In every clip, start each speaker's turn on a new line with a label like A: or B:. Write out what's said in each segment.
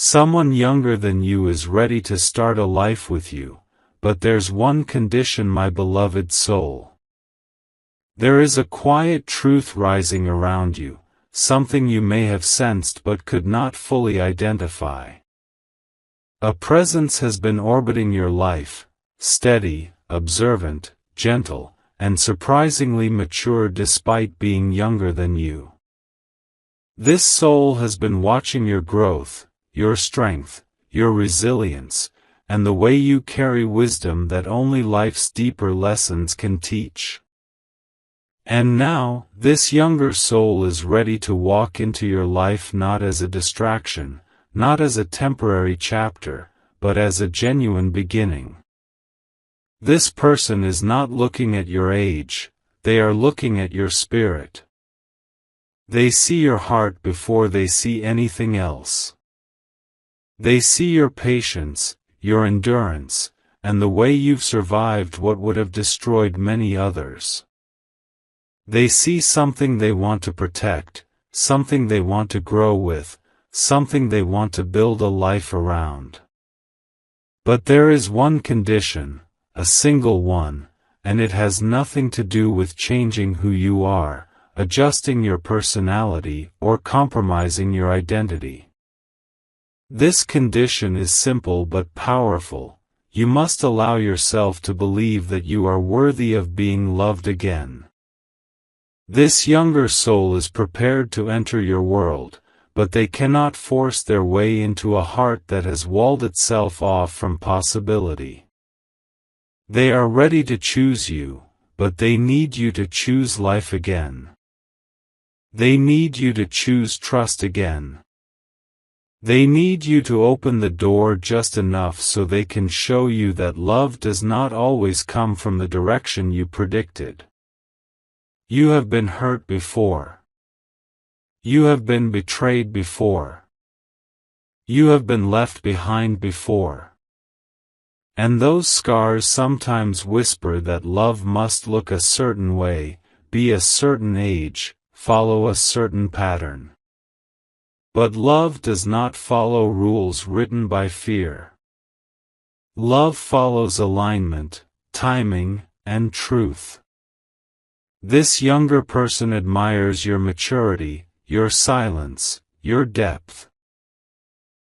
A: Someone younger than you is ready to start a life with you, but there's one condition, my beloved soul. There is a quiet truth rising around you, something you may have sensed but could not fully identify. A presence has been orbiting your life, steady, observant, gentle, and surprisingly mature despite being younger than you. This soul has been watching your growth, your strength, your resilience, and the way you carry wisdom that only life's deeper lessons can teach. And now, this younger soul is ready to walk into your life not as a distraction, not as a temporary chapter, but as a genuine beginning. This person is not looking at your age, they are looking at your spirit. They see your heart before they see anything else. They see your patience, your endurance, and the way you've survived what would have destroyed many others. They see something they want to protect, something they want to grow with, something they want to build a life around. But there is one condition, a single one, and it has nothing to do with changing who you are, adjusting your personality, or compromising your identity. This condition is simple but powerful. You must allow yourself to believe that you are worthy of being loved again. This younger soul is prepared to enter your world, but they cannot force their way into a heart that has walled itself off from possibility. They are ready to choose you, but they need you to choose life again. They need you to choose trust again. They need you to open the door just enough so they can show you that love does not always come from the direction you predicted. You have been hurt before. You have been betrayed before. You have been left behind before. And those scars sometimes whisper that love must look a certain way, be a certain age, follow a certain pattern. But love does not follow rules written by fear. Love follows alignment, timing, and truth. This younger person admires your maturity, your silence, your depth.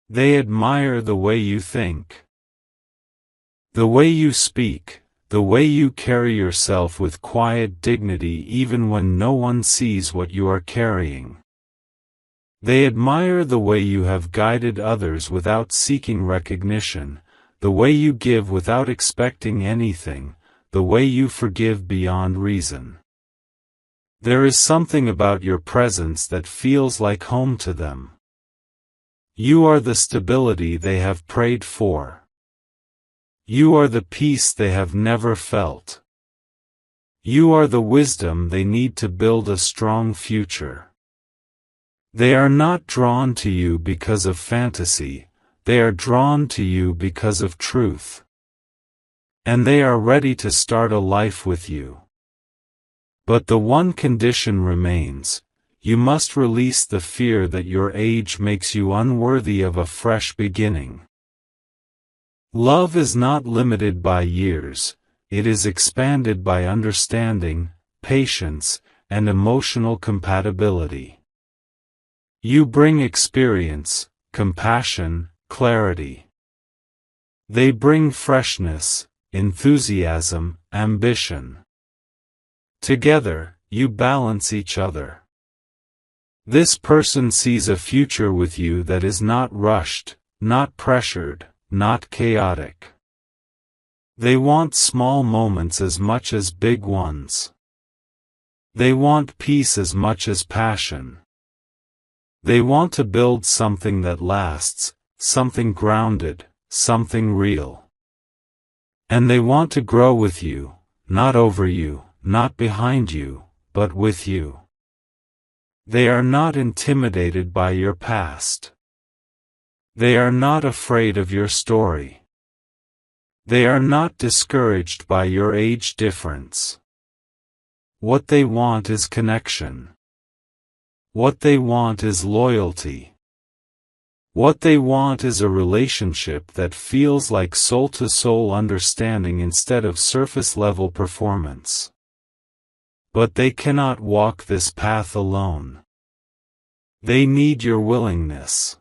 A: They admire the way you think. The way you speak, the way you carry yourself with quiet dignity even when no one sees what you are carrying. They admire the way you have guided others without seeking recognition, the way you give without expecting anything, the way you forgive beyond reason. There is something about your presence that feels like home to them. You are the stability they have prayed for. You are the peace they have never felt. You are the wisdom they need to build a strong future. They are not drawn to you because of fantasy, they are drawn to you because of truth. And they are ready to start a life with you. But the one condition remains: you must release the fear that your age makes you unworthy of a fresh beginning. Love is not limited by years, it is expanded by understanding, patience, and emotional compatibility. You bring experience, compassion, clarity. They bring freshness, enthusiasm, ambition. Together, you balance each other. This person sees a future with you that is not rushed, not pressured, not chaotic. They want small moments as much as big ones. They want peace as much as passion. They want to build something that lasts, something grounded, something real. And they want to grow with you, not over you, not behind you, but with you. They are not intimidated by your past. They are not afraid of your story. They are not discouraged by your age difference. What they want is connection. What they want is loyalty. What they want is a relationship that feels like soul-to-soul understanding instead of surface-level performance. But they cannot walk this path alone. They need your willingness.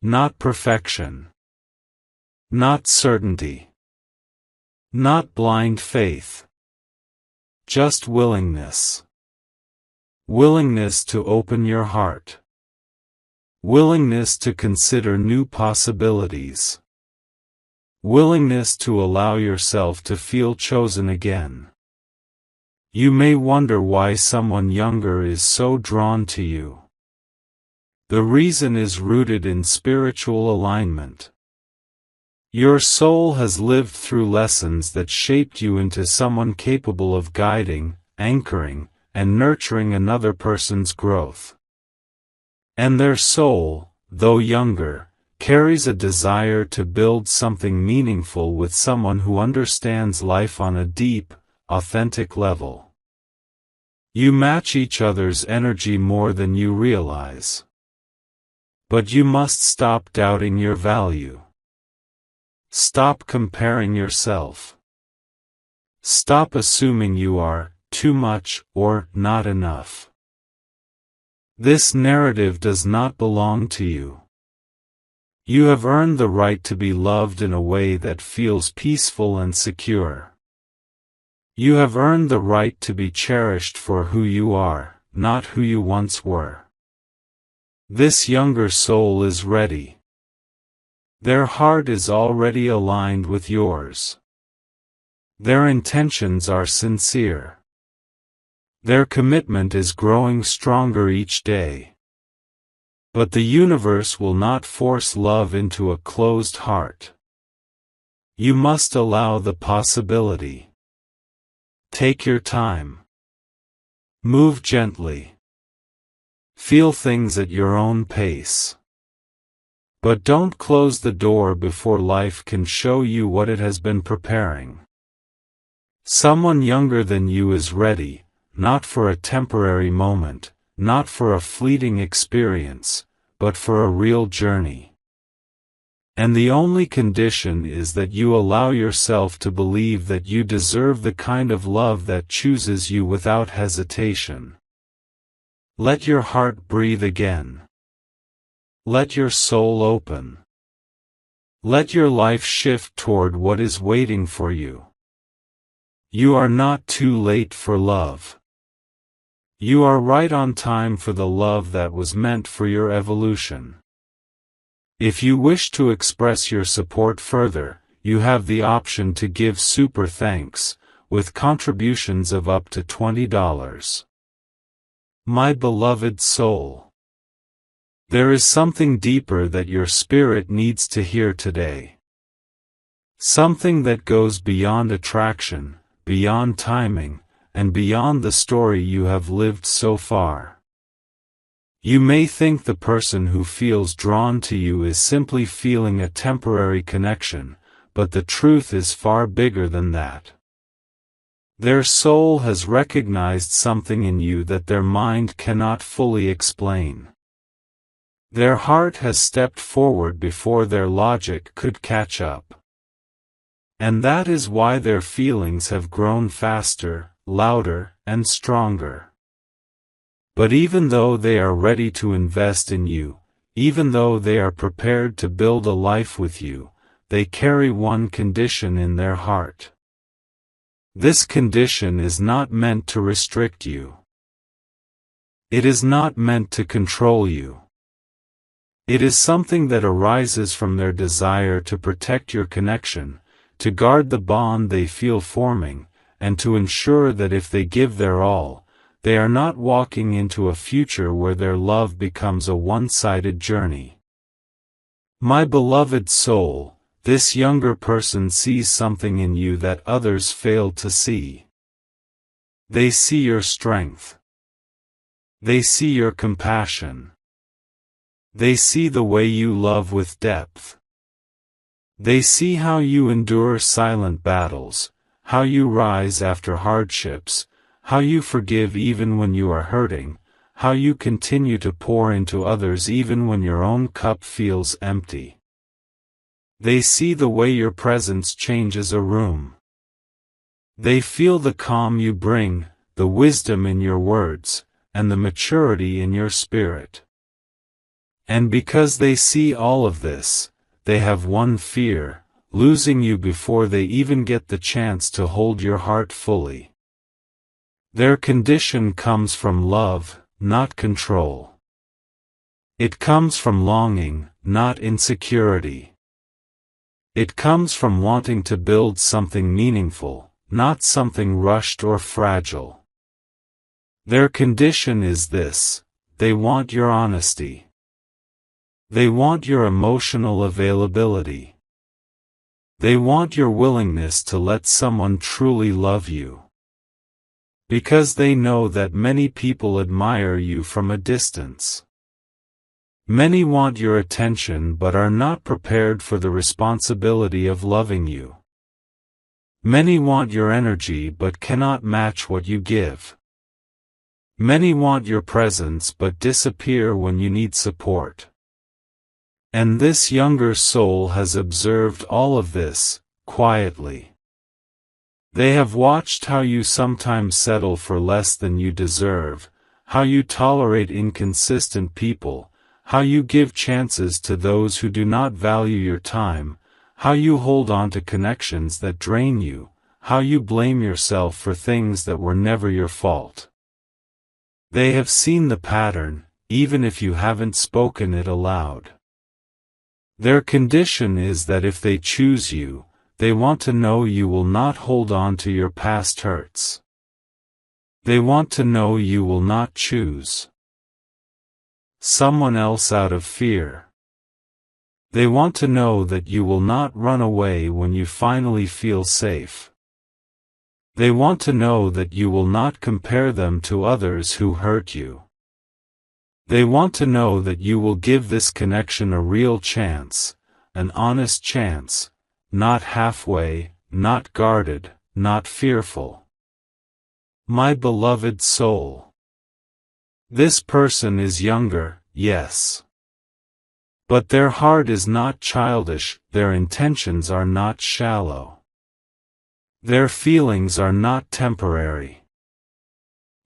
A: Not perfection. Not certainty. Not blind faith. Just willingness. Willingness to open your heart. Willingness to consider new possibilities. Willingness to allow yourself to feel chosen again. You may wonder why someone younger is so drawn to you. The reason is rooted in spiritual alignment. Your soul has lived through lessons that shaped you into someone capable of guiding, anchoring, and nurturing another person's growth. And their soul, though younger, carries a desire to build something meaningful with someone who understands life on a deep, authentic level. You match each other's energy more than you realize. But you must stop doubting your value. Stop comparing yourself. Stop assuming you are too much or not enough. This narrative does not belong to you. You have earned the right to be loved in a way that feels peaceful and secure. You have earned the right to be cherished for who you are, not who you once were. This younger soul is ready. Their heart is already aligned with yours. Their intentions are sincere. Their commitment is growing stronger each day. But the universe will not force love into a closed heart. You must allow the possibility. Take your time. Move gently. Feel things at your own pace. But don't close the door before life can show you what it has been preparing. Someone younger than you is ready. Not for a temporary moment, not for a fleeting experience, but for a real journey. And the only condition is that you allow yourself to believe that you deserve the kind of love that chooses you without hesitation. Let your heart breathe again. Let your soul open. Let your life shift toward what is waiting for you. You are not too late for love. You are right on time for the love that was meant for your evolution. If you wish to express your support further, you have the option to give super thanks, with contributions of up to $20. My beloved soul. There is something deeper that your spirit needs to hear today. Something that goes beyond attraction, beyond timing, and beyond the story you have lived so far. You may think the person who feels drawn to you is simply feeling a temporary connection, but the truth is far bigger than that. Their soul has recognized something in you that their mind cannot fully explain. Their heart has stepped forward before their logic could catch up. And that is why their feelings have grown faster, louder, and stronger. But even though they are ready to invest in you, even though they are prepared to build a life with you, they carry one condition in their heart. This condition is not meant to restrict you. It is not meant to control you. It is something that arises from their desire to protect your connection, to guard the bond they feel forming, and to ensure that if they give their all, they are not walking into a future where their love becomes a one-sided journey. My beloved soul, this younger person sees something in you that others fail to see. They see your strength. They see your compassion. They see the way you love with depth. They see how you endure silent battles, how you rise after hardships, how you forgive even when you are hurting, how you continue to pour into others even when your own cup feels empty. They see the way your presence changes a room. They feel the calm you bring, the wisdom in your words, and the maturity in your spirit. And because they see all of this, they have one fear: losing you before they even get the chance to hold your heart fully. Their condition comes from love, not control. It comes from longing, not insecurity. It comes from wanting to build something meaningful, not something rushed or fragile. Their condition is this: they want your honesty. They want your emotional availability. They want your willingness to let someone truly love you. Because they know that many people admire you from a distance. Many want your attention but are not prepared for the responsibility of loving you. Many want your energy but cannot match what you give. Many want your presence but disappear when you need support. And this younger soul has observed all of this, quietly. They have watched how you sometimes settle for less than you deserve, how you tolerate inconsistent people, how you give chances to those who do not value your time, how you hold on to connections that drain you, how you blame yourself for things that were never your fault. They have seen the pattern, even if you haven't spoken it aloud. Their condition is that if they choose you, they want to know you will not hold on to your past hurts. They want to know you will not choose someone else out of fear. They want to know that you will not run away when you finally feel safe. They want to know that you will not compare them to others who hurt you. They want to know that you will give this connection a real chance, an honest chance, not halfway, not guarded, not fearful. My beloved soul. This person is younger, yes. But their heart is not childish, their intentions are not shallow. Their feelings are not temporary.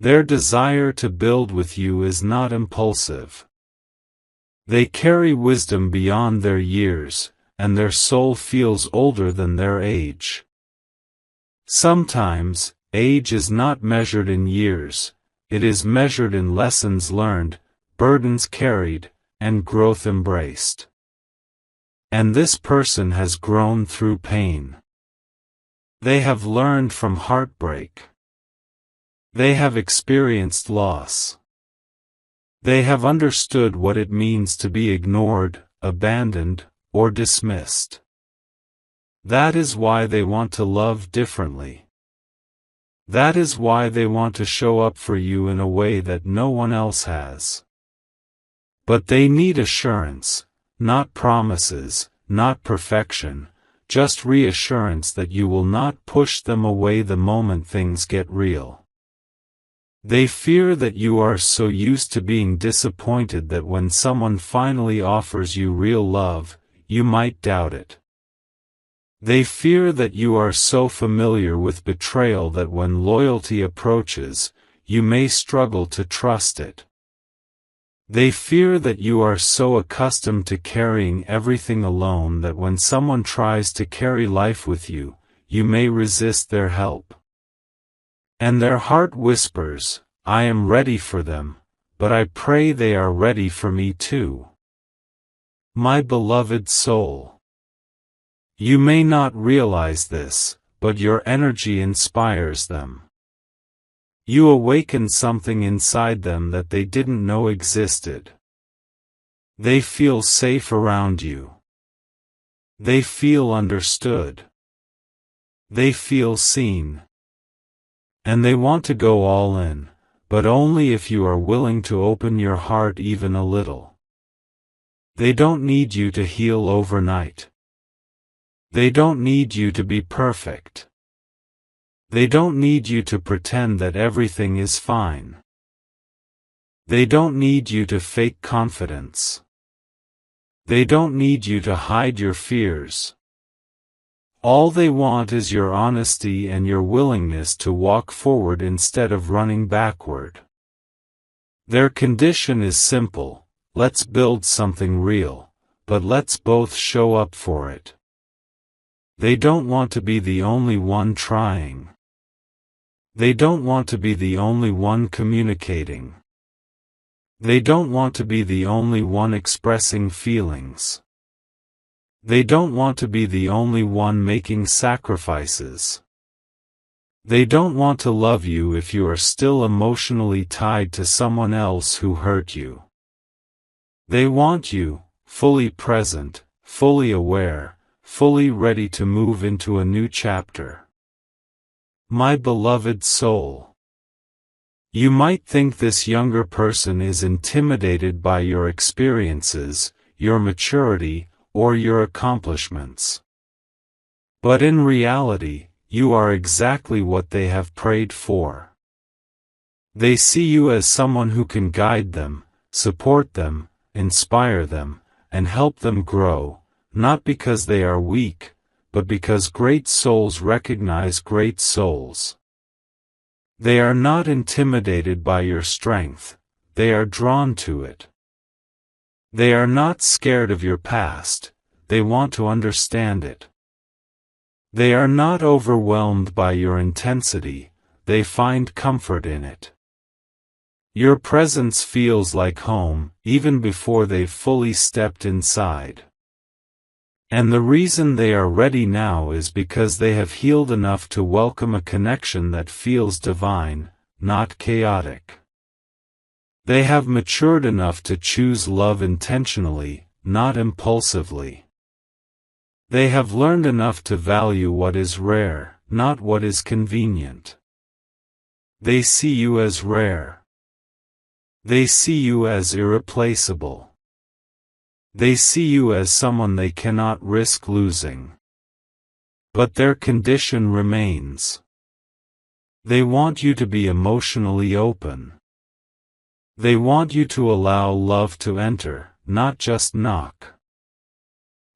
A: Their desire to build with you is not impulsive. They carry wisdom beyond their years, and their soul feels older than their age. Sometimes, age is not measured in years. It is measured in lessons learned, burdens carried, and growth embraced. And this person has grown through pain. They have learned from heartbreak. They have experienced loss. They have understood what it means to be ignored, abandoned, or dismissed. That is why they want to love differently. That is why they want to show up for you in a way that no one else has. But they need assurance, not promises, not perfection, just reassurance that you will not push them away the moment things get real. They fear that you are so used to being disappointed that when someone finally offers you real love, you might doubt it. They fear that you are so familiar with betrayal that when loyalty approaches, you may struggle to trust it. They fear that you are so accustomed to carrying everything alone that when someone tries to carry life with you, you may resist their help. And their heart whispers, I am ready for them, but I pray they are ready for me too. My beloved soul. You may not realize this, but your energy inspires them. You awaken something inside them that they didn't know existed. They feel safe around you. They feel understood. They feel seen. And they want to go all in, but only if you are willing to open your heart even a little. They don't need you to heal overnight. They don't need you to be perfect. They don't need you to pretend that everything is fine. They don't need you to fake confidence. They don't need you to hide your fears. All they want is your honesty and your willingness to walk forward instead of running backward. Their condition is simple: let's build something real, but let's both show up for it. They don't want to be the only one trying. They don't want to be the only one communicating. They don't want to be the only one expressing feelings. They don't want to be the only one making sacrifices. They don't want to love you if you are still emotionally tied to someone else who hurt you. They want you, fully present, fully aware, fully ready to move into a new chapter. My beloved soul. You might think this younger person is intimidated by your experiences, your maturity, or your accomplishments. But in reality, you are exactly what they have prayed for. They see you as someone who can guide them, support them, inspire them, and help them grow, not because they are weak, but because great souls recognize great souls. They are not intimidated by your strength, they are drawn to it. They are not scared of your past, they want to understand it. They are not overwhelmed by your intensity, they find comfort in it. Your presence feels like home, even before they've fully stepped inside. And the reason they are ready now is because they have healed enough to welcome a connection that feels divine, not chaotic. They have matured enough to choose love intentionally, not impulsively. They have learned enough to value what is rare, not what is convenient. They see you as rare. They see you as irreplaceable. They see you as someone they cannot risk losing. But their condition remains. They want you to be emotionally open. They want you to allow love to enter, not just knock.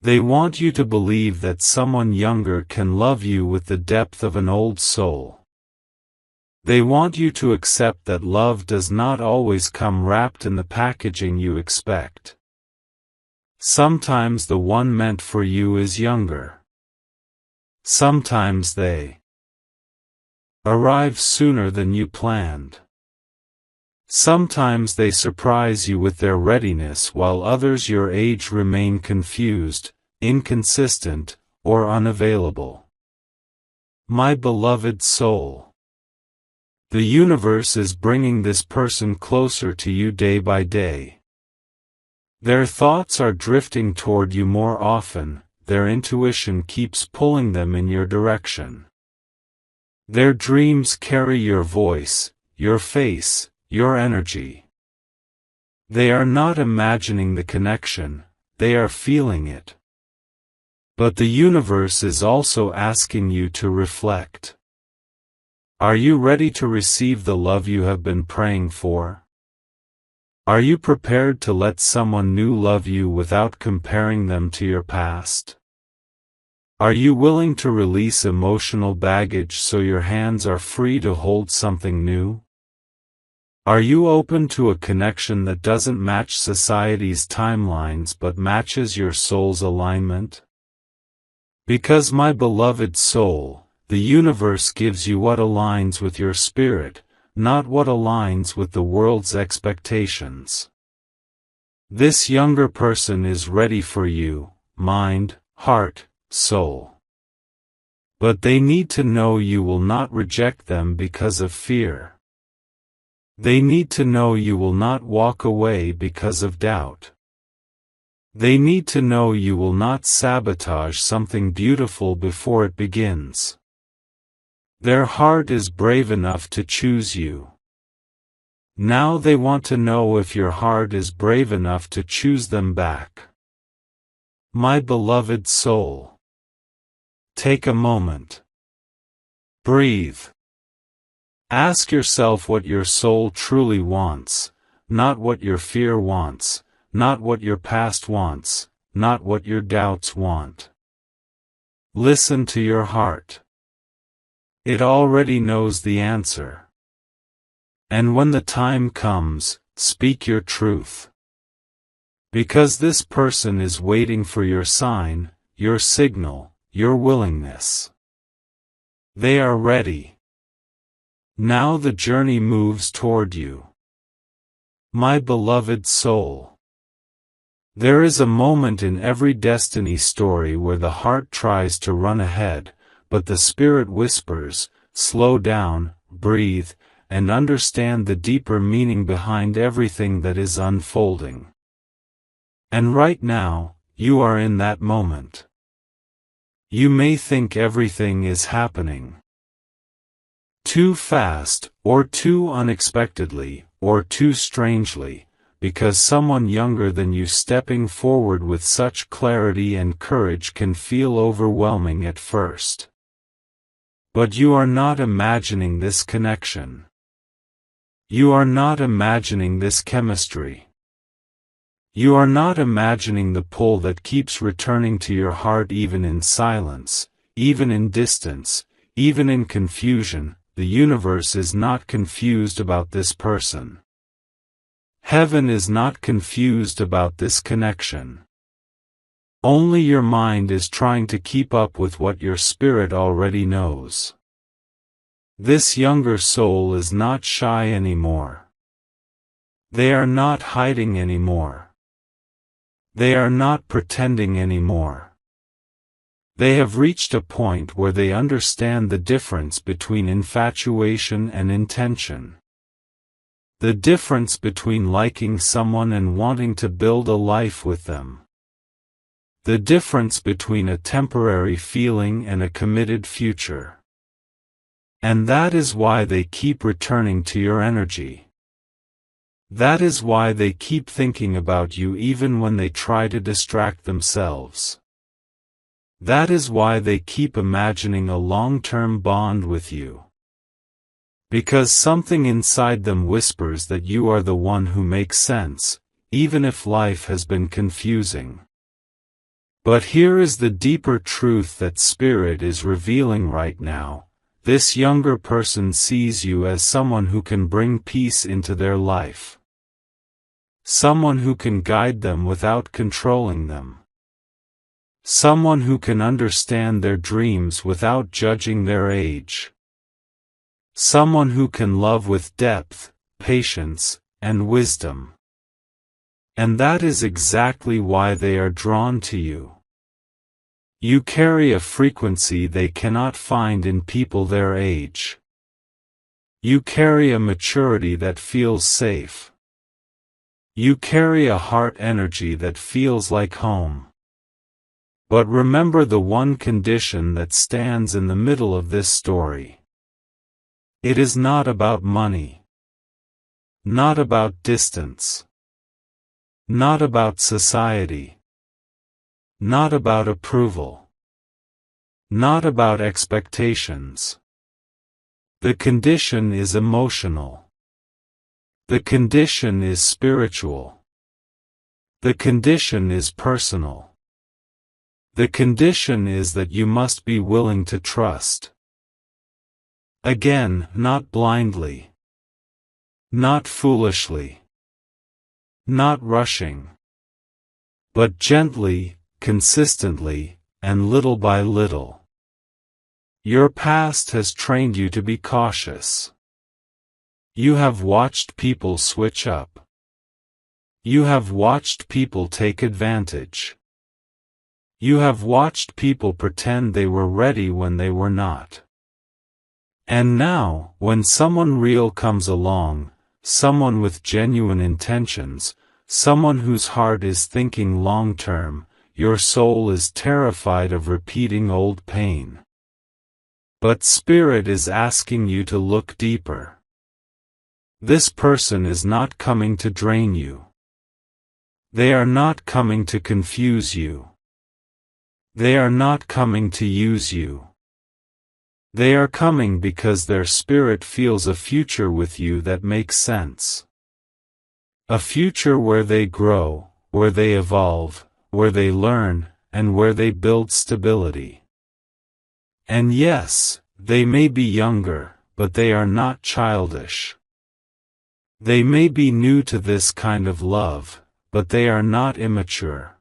A: They want you to believe that someone younger can love you with the depth of an old soul. They want you to accept that love does not always come wrapped in the packaging you expect. Sometimes the one meant for you is younger. Sometimes they arrive sooner than you planned. Sometimes they surprise you with their readiness while others your age remain confused, inconsistent, or unavailable. My beloved soul. The universe is bringing this person closer to you day by day. Their thoughts are drifting toward you more often, their intuition keeps pulling them in your direction. Their dreams carry your voice, your face, your energy. They are not imagining the connection, they are feeling it. But the universe is also asking you to reflect. Are you ready to receive the love you have been praying for? Are you prepared to let someone new love you without comparing them to your past? Are you willing to release emotional baggage so your hands are free to hold something new? Are you open to a connection that doesn't match society's timelines but matches your soul's alignment? Because my beloved soul, the universe gives you what aligns with your spirit, not what aligns with the world's expectations. This younger person is ready for you, mind, heart, soul. But they need to know you will not reject them because of fear. They need to know you will not walk away because of doubt. They need to know you will not sabotage something beautiful before it begins. Their heart is brave enough to choose you. Now they want to know if your heart is brave enough to choose them back. My beloved soul. Take a moment. Breathe. Ask yourself what your soul truly wants, not what your fear wants, not what your past wants, not what your doubts want. Listen to your heart. It already knows the answer. And when the time comes, speak your truth. Because this person is waiting for your sign, your signal, your willingness. They are ready. Now the journey moves toward you. My beloved soul. There is a moment in every destiny story where the heart tries to run ahead, but the spirit whispers, slow down, breathe, and understand the deeper meaning behind everything that is unfolding. And right now, you are in that moment. You may think everything is happening too fast, or too unexpectedly, or too strangely, because someone younger than you stepping forward with such clarity and courage can feel overwhelming at first. But you are not imagining this connection. You are not imagining this chemistry. You are not imagining the pull that keeps returning to your heart even in silence, even in distance, even in confusion. The universe is not confused about this person. Heaven is not confused about this connection. Only your mind is trying to keep up with what your spirit already knows. This younger soul is not shy anymore. They are not hiding anymore. They are not pretending anymore. They have reached a point where they understand the difference between infatuation and intention. The difference between liking someone and wanting to build a life with them. The difference between a temporary feeling and a committed future. And that is why they keep returning to your energy. That is why they keep thinking about you even when they try to distract themselves. That is why they keep imagining a long-term bond with you. Because something inside them whispers that you are the one who makes sense, even if life has been confusing. But here is the deeper truth that Spirit is revealing right now. This younger person sees you as someone who can bring peace into their life. Someone who can guide them without controlling them. Someone who can understand their dreams without judging their age. Someone who can love with depth, patience, and wisdom. And that is exactly why they are drawn to you. You carry a frequency they cannot find in people their age. You carry a maturity that feels safe. You carry a heart energy that feels like home. But remember the one condition that stands in the middle of this story. It is not about money. Not about distance. Not about society. Not about approval. Not about expectations. The condition is emotional. The condition is spiritual. The condition is personal. The condition is that you must be willing to trust. Again, not blindly. Not foolishly. Not rushing. But gently, consistently, and little by little. Your past has trained you to be cautious. You have watched people switch up. You have watched people take advantage. You have watched people pretend they were ready when they were not. And now, when someone real comes along, someone with genuine intentions, someone whose heart is thinking long-term, your soul is terrified of repeating old pain. But Spirit is asking you to look deeper. This person is not coming to drain you. They are not coming to confuse you. They are not coming to use you. They are coming because their spirit feels a future with you that makes sense. A future where they grow, where they evolve, where they learn, and where they build stability. And yes, they may be younger, but they are not childish. They may be new to this kind of love, but they are not immature.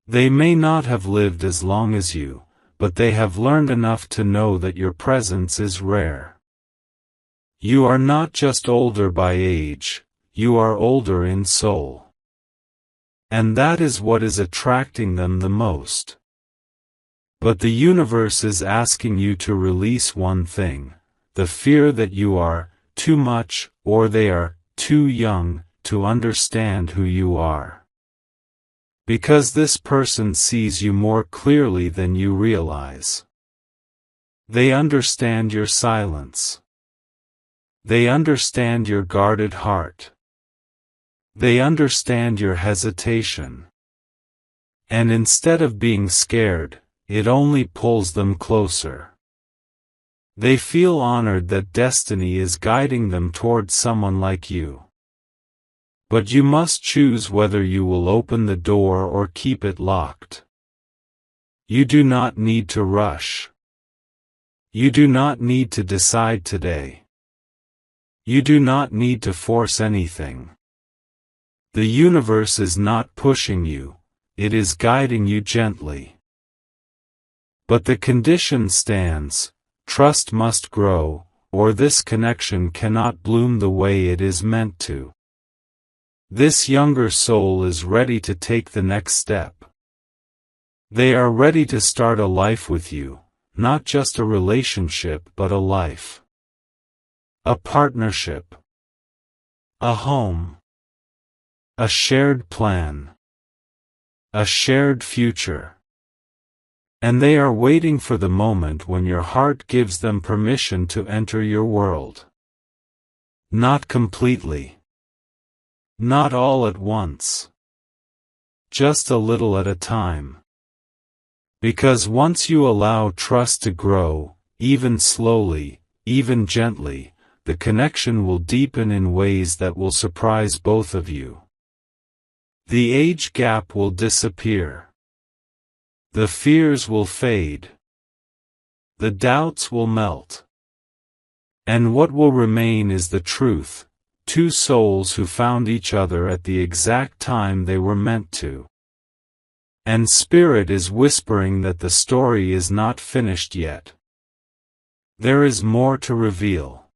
A: They may not have lived as long as you, but they have learned enough to know that your presence is rare. You are not just older by age, you are older in soul. And that is what is attracting them the most. But the universe is asking you to release one thing, the fear that you are too much, or they are too young, to understand who you are. Because this person sees you more clearly than you realize. They understand your silence. They understand your guarded heart. They understand your hesitation. And instead of being scared, it only pulls them closer. They feel honored that destiny is guiding them towards someone like you. But you must choose whether you will open the door or keep it locked. You do not need to rush. You do not need to decide today. You do not need to force anything. The universe is not pushing you, it is guiding you gently. But the condition stands, trust must grow, or this connection cannot bloom the way it is meant to. This younger soul is ready to take the next step. They are ready to start a life with you, not just a relationship but a life. A partnership. A home. A shared plan. A shared future. And they are waiting for the moment when your heart gives them permission to enter your world. Not completely. Not all at once. Just a little at a time. Because once you allow trust to grow, even slowly, even gently, the connection will deepen in ways that will surprise both of you. The age gap will disappear. The fears will fade. The doubts will melt. And what will remain is the truth. Two souls who found each other at the exact time they were meant to. And Spirit is whispering that the story is not finished yet. There is more to reveal.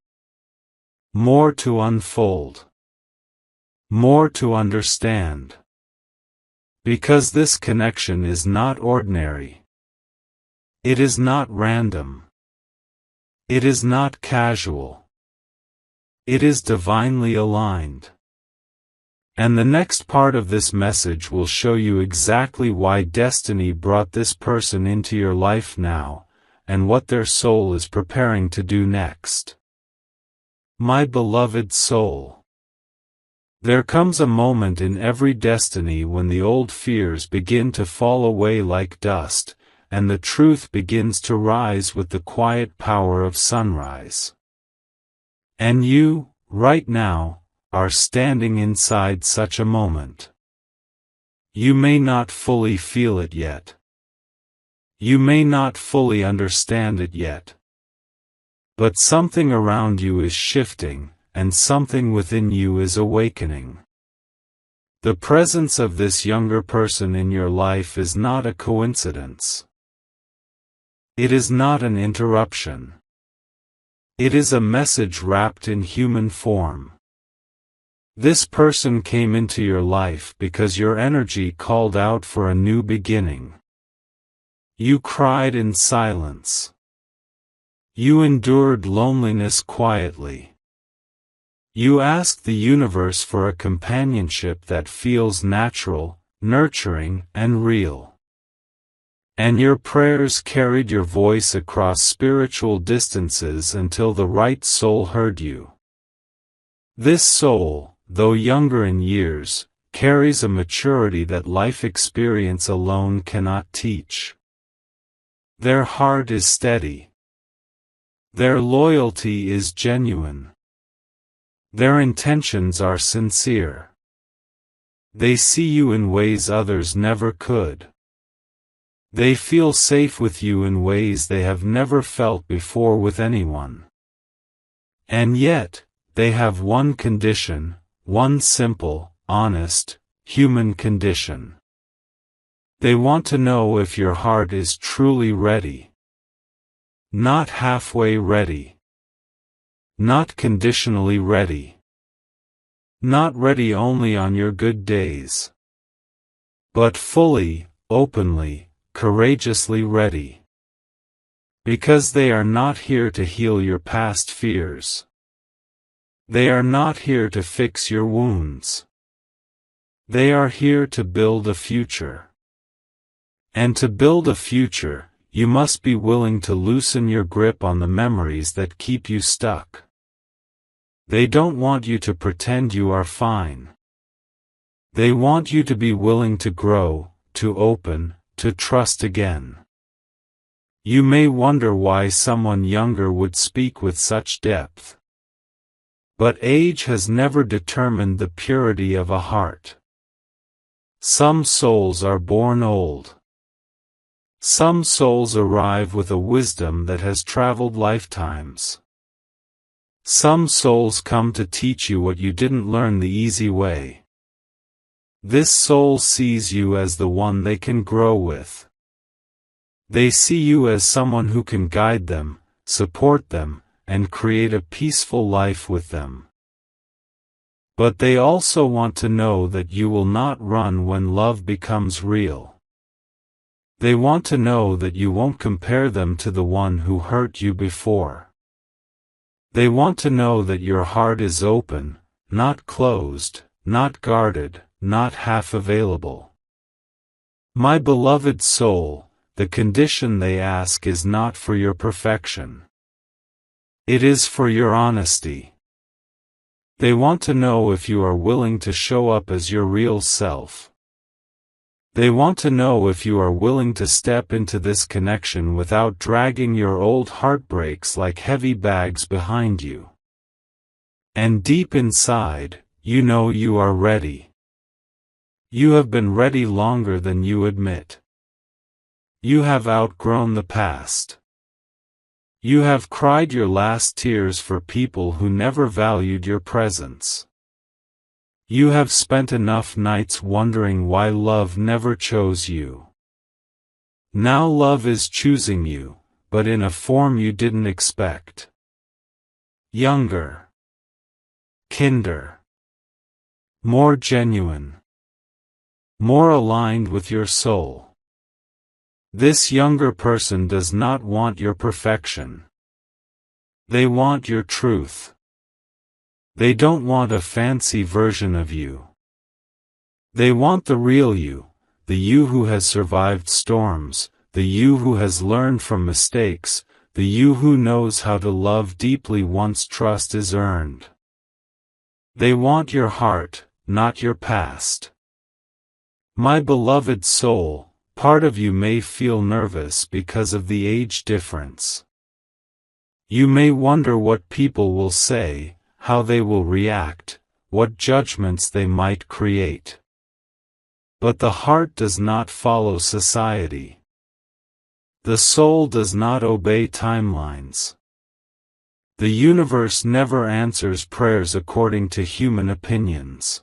A: More to unfold. More to understand. Because this connection is not ordinary. It is not random. It is not casual. It is divinely aligned. And the next part of this message will show you exactly why destiny brought this person into your life now, and what their soul is preparing to do next. My beloved soul. There comes a moment in every destiny when the old fears begin to fall away like dust, and the truth begins to rise with the quiet power of sunrise. And you, right now, are standing inside such a moment. You may not fully feel it yet. You may not fully understand it yet. But something around you is shifting, and something within you is awakening. The presence of this younger person in your life is not a coincidence. It is not an interruption. It is a message wrapped in human form. This person came into your life because your energy called out for a new beginning. You cried in silence. You endured loneliness quietly. You asked the universe for a companionship that feels natural, nurturing, and real. And your prayers carried your voice across spiritual distances until the right soul heard you. This soul, though younger in years, carries a maturity that life experience alone cannot teach. Their heart is steady. Their loyalty is genuine. Their intentions are sincere. They see you in ways others never could. They feel safe with you in ways they have never felt before with anyone. And yet, they have one condition, one simple, honest, human condition. They want to know if your heart is truly ready. Not halfway ready. Not conditionally ready. Not ready only on your good days. But fully, openly, courageously ready. Because they are not here to heal your past fears. They are not here to fix your wounds. They are here to build a future. And to build a future, you must be willing to loosen your grip on the memories that keep you stuck. They don't want you to pretend you are fine. They want you to be willing to grow, to open, to trust again. You may wonder why someone younger would speak with such depth. But age has never determined the purity of a heart. Some souls are born old. Some souls arrive with a wisdom that has traveled lifetimes. Some souls come to teach you what you didn't learn the easy way. This soul sees you as the one they can grow with. They see you as someone who can guide them, support them, and create a peaceful life with them. But they also want to know that you will not run when love becomes real. They want to know that you won't compare them to the one who hurt you before. They want to know that your heart is open, not closed, not guarded, not half available. My beloved soul, the condition they ask is not for your perfection. It is for your honesty. They want to know if you are willing to show up as your real self. They want to know if you are willing to step into this connection without dragging your old heartbreaks like heavy bags behind you. And deep inside, you know you are ready. You have been ready longer than you admit. You have outgrown the past. You have cried your last tears for people who never valued your presence. You have spent enough nights wondering why love never chose you. Now love is choosing you, but in a form you didn't expect. Younger. Kinder. More genuine. More aligned with your soul. This younger person does not want your perfection. They want your truth. They don't want a fancy version of you. They want the real you, the you who has survived storms, the you who has learned from mistakes, the you who knows how to love deeply once trust is earned. They want your heart, not your past. My beloved soul, part of you may feel nervous because of the age difference. You may wonder what people will say, how they will react, what judgments they might create. But the heart does not follow society. The soul does not obey timelines. The universe never answers prayers according to human opinions.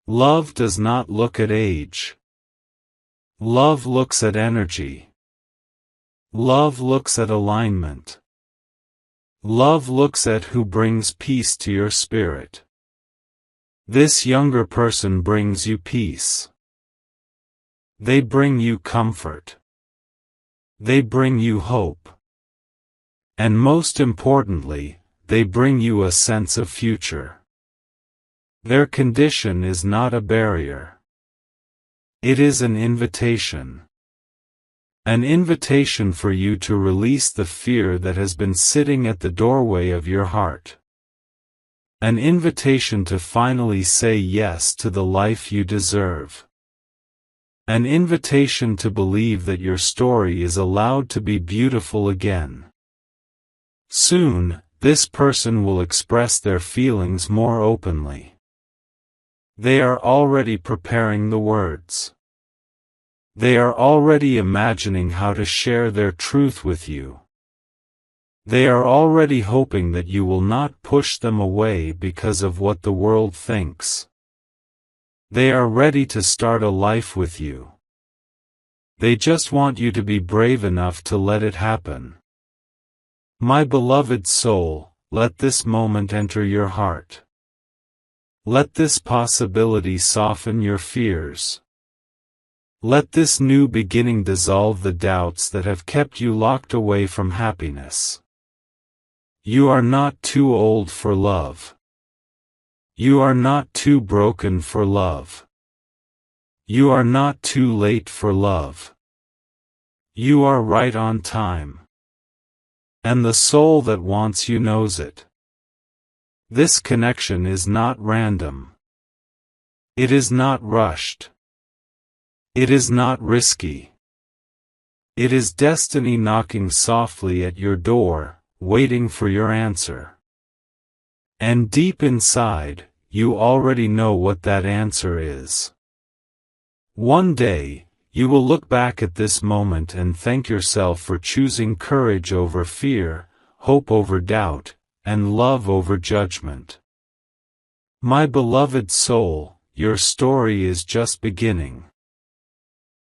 A: Love does not look at age. Love looks at energy. Love looks at alignment. Love looks at who brings peace to your spirit. This younger person brings you peace. They bring you comfort. They bring you hope. And most importantly, they bring you a sense of future. Their condition is not a barrier. It is an invitation. An invitation for you to release the fear that has been sitting at the doorway of your heart. An invitation to finally say yes to the life you deserve. An invitation to believe that your story is allowed to be beautiful again. Soon, this person will express their feelings more openly. They are already preparing the words. They are already imagining how to share their truth with you. They are already hoping that you will not push them away because of what the world thinks. They are ready to start a life with you. They just want you to be brave enough to let it happen. My beloved soul, let this moment enter your heart. Let this possibility soften your fears. Let this new beginning dissolve the doubts that have kept you locked away from happiness. You are not too old for love. You are not too broken for love. You are not too late for love. You are right on time. And the soul that wants you knows it. This connection is not random. It is not rushed. It is not risky. It is destiny knocking softly at your door, waiting for your answer. And deep inside, you already know what that answer is. One day, you will look back at this moment and thank yourself for choosing courage over fear, hope over doubt, and love over judgment. My beloved soul, your story is just beginning.